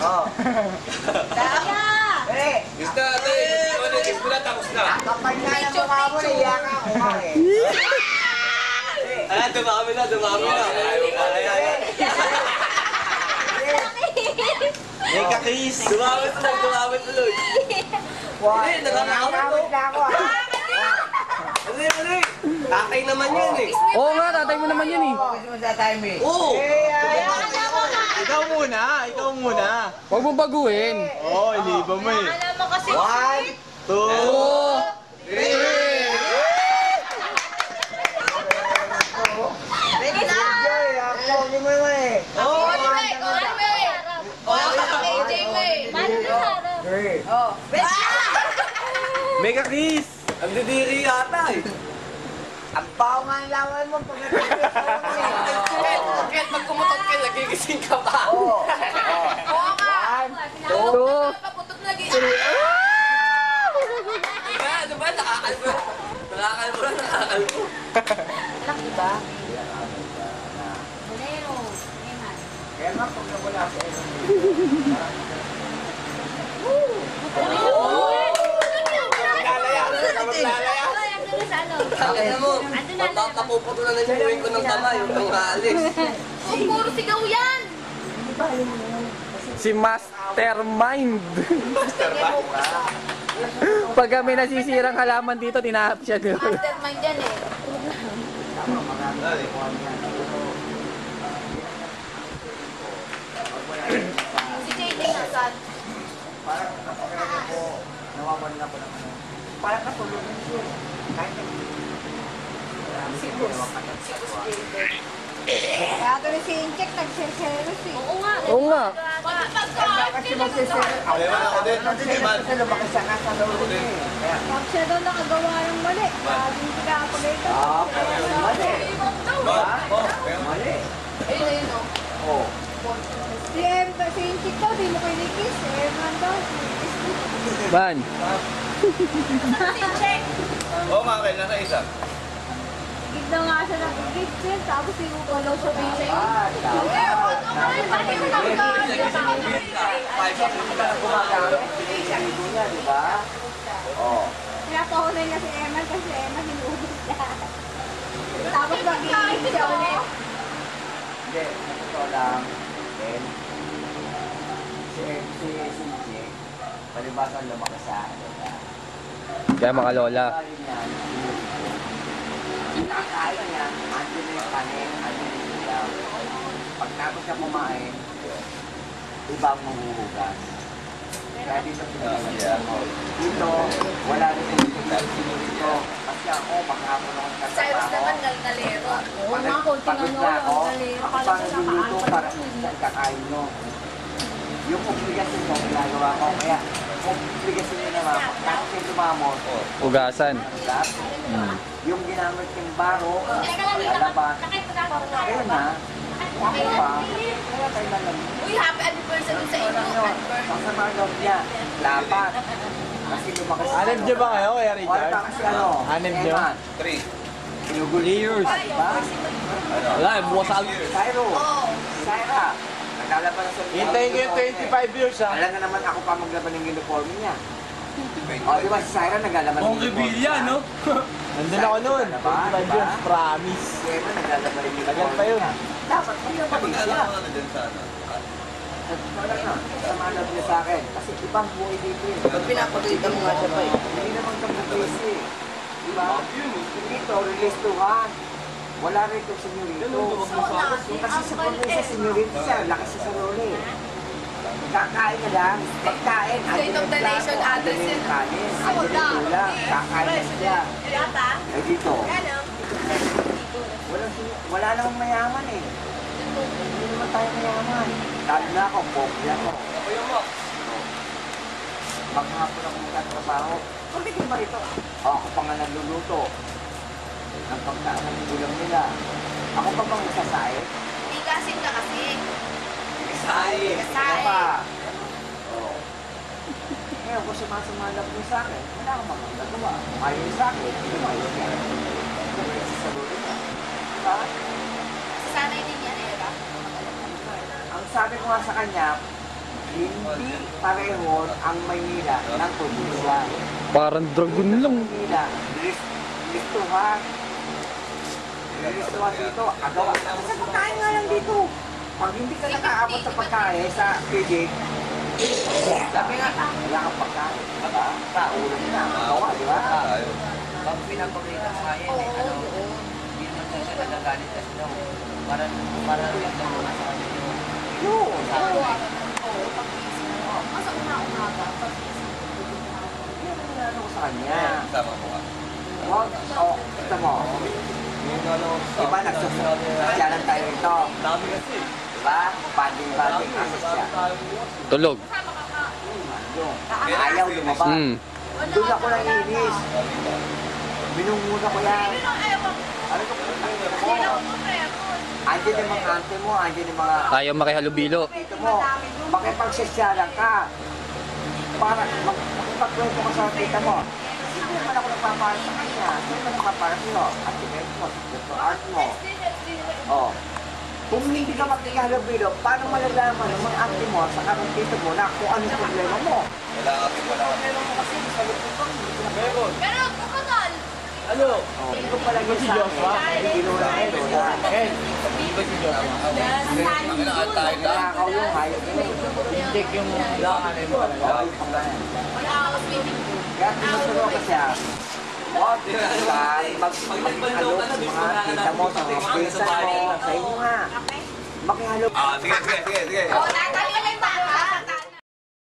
Oo. Daya! Gusto natin. Kiss mo na, tapos na. Kapag nga na mukha mo, iyak ka ako eh. Ayan, dumami na. May kakis. Dumami tuloy. Why? Nakakawit na ako ah. Mali. Tatay naman yan eh. Oo nga, tatay mo naman yan eh. Gusto mo sa time eh. Oo. Ikaw muna. Huwag mo baguhin. Oo, iliba mo eh. Alam mo kasi 1, 2, 3. Ready na! Joy, ako, hindi mo naman eh. Oh, May kakis. Ang didiri yata eh. Ang pao nga ang lawan mo pag Kahit pag kumutot ka, nagigising ka pa. Oo. Oo nga! Two. Paputok na Diba? Nakakalbo. Laki ba? Bolero. Kaya nga pag nawala sa Alam mo, napuputulan na yung buhay ko ng kamay, yung aalis. Oh, puro sigaw yan! Si Mastermind. Pag may nasisirang halaman dito, tinahap siya doon. Mastermind yan eh. Si JD nasan? Parang napakalaman ko, nawawalan na po ng ano. Parang katulungan yun. Kahit Kaya tuloy si Incheck, nagsiselos eh. Oo nga. Oo nga. kasi magsisira. Kasi lumaki siya nga sa loob eh. Kaya, Pag siya daw nakagawa ng mali, laging pinapagay ito. pero mali. Mali. Ayun o. Oo. Si Incheck daw, di mo kinikis. Eh, man daw, kinikis mo. Ban. Check! Oo nga, kailan na isa. Gig na nga siya ng gig, tapos sinuko daw siya bilang. Bakit mo nagkakaroon? Di ba? Oo. Pinapahunan niya si Emma kasi Emma hinuhulog siya. Tapos mag-iingit siya ulit. Hindi, ito lang. Then, si Jake, palibasa lumaki sa Kaya mga lola. Nakakain niya, andun na yung kanin, andun na yung ilaw. Pagkatapos siya kumain, iba ang manghuhugas. Kaya dito pinagalaman ko. Dito, wala rin yung dito. Kasi ako, maghapon ako ng Cyrus katrabaho. naman galgalero. Oo nga, konting Pagod ano, na ako, galero. ako Akala pa ko nagluluto nakaano para pa sa kakain nyo. Yung obligasyon mo, ginagawa ko. Kaya, obligasyon nyo naman, pagkatapos yung lumamot, Ugasan. yung ginamit yung baro, lalaban, ayun na, ako pa, kaya kailangan. Uy, happy anniversary sa inyo. Anniversary. Ang sama daw niya, lapat. Kasi lumakas. Anim niyo ba kayo, Kuya Wala Richard? pa kasi ano, Anim niyo? Eman, 3. Pinuguliyos. Diba? Wala, bukas sa Cairo, Syra, naglalaban sa Hintayin ko yung 25 years ha. Alam na naman ako pa maglaban ng uniform niya. O, di ba si Syra naglalaban ng uniform niya? no? Nandun ako noon. 25 years, promise. Si Emma naglalaban ng uniform Tagal pa yun. niya. Dapat maglaban siya. Wala na, sama lang niya sa akin. Kasi ibang buhay dito eh. Pag pinapagalitan mo nga siya pa eh. Hindi naman kami busy. Diba? Dito, release to one. Wala rin itong senyorito. Kasi sa probinsya, senyorito siya. Laki siya sa role eh. Kakain ka lang. Pagkain. State of the nation address yun. Kanin. Andyan lang. Kakain na siya. Yata? Ay dito. Ano? Wala namang mayaman eh. Hindi naman tayo mayaman. Lalo na ako, pobre ako. Maghapon ako magtatrabaho. Pagdating ba rito? Ako pa nga nagluluto. Ang pagkaan ng gulang nila. Ako pa bang nasasae? Bigasin ka kasi. Sahi. Ano pa? Oo. Ngayon, kung sumasamalap niyo sa akin, wala akong magagawa. Ayaw niyo sa akin, hindi mo ayaw niya. Kasi sa lulo niya. Diba? Sanay din yan, Eva. Ang sabi ko nga sa kanya, Hindi pareho ang Maynila ng probinsya. Parang dragon lang. Maynila, listuhan. Listuhan dito, agaw. Sa pagkain nga lang dito. Pag hindi ka nakaabot sa pagkain, sa pigig, sabi nga, wala kang pagkain. Diba? Sa ulo na, magawa, di ba? Pag pinapakita sa akin, hindi naman siya nagagalit kasi daw. Para lang daw sa kanya yung Yun. Oo, pag-isip mo. Mas una-umaga, pag-isip mo. Yun ang ano ko sa kanya. Tama po ka. Wag, ito mo. Diba nagsusyalan tayo ito? Dami kasi. Diba? Banding-banding kasi siya. Tulog. Yung ayaw lumabas. Doon ako naiinis. Binunguna ko yan. Sino nang ewan? Ano ko pinagkakita mo? Sino ang premo? Andiyan yung mga ante mo, andiyan yung mga Ayaw makihalubilo. dito mo. Makipagsasyalan ka. Para makipagkwento ka sa tita mo. Hindi naman ako nagpapahal sa kanya. Hindi naman nagpapahal sa'yo. At tingin mo, sa art mo. Oh. Kung hindi ka makihalubilo, paano malalaman ng mga ante mo sa karong tito mo na kung ano yung problema mo? Wala kami, wala kami. Problema mo kasi sa lupit ko, hindi ko na Pero, kumakal. Ano? hindi ko palagi sa akin. Hindi ko na ito. Hindi ba si Diyos? Makinaan tayo na. Nakakaw yung hayop yun. Check yung lakanin mo talaga. Oo, yung pangalan. Wala ako speaking. Kaya tinutulong ko siya. Huwag mag-alok sa mga kita mo, sa mga pinsan mo, sa inyo nga. Makihalo. Sige. Oh, tatali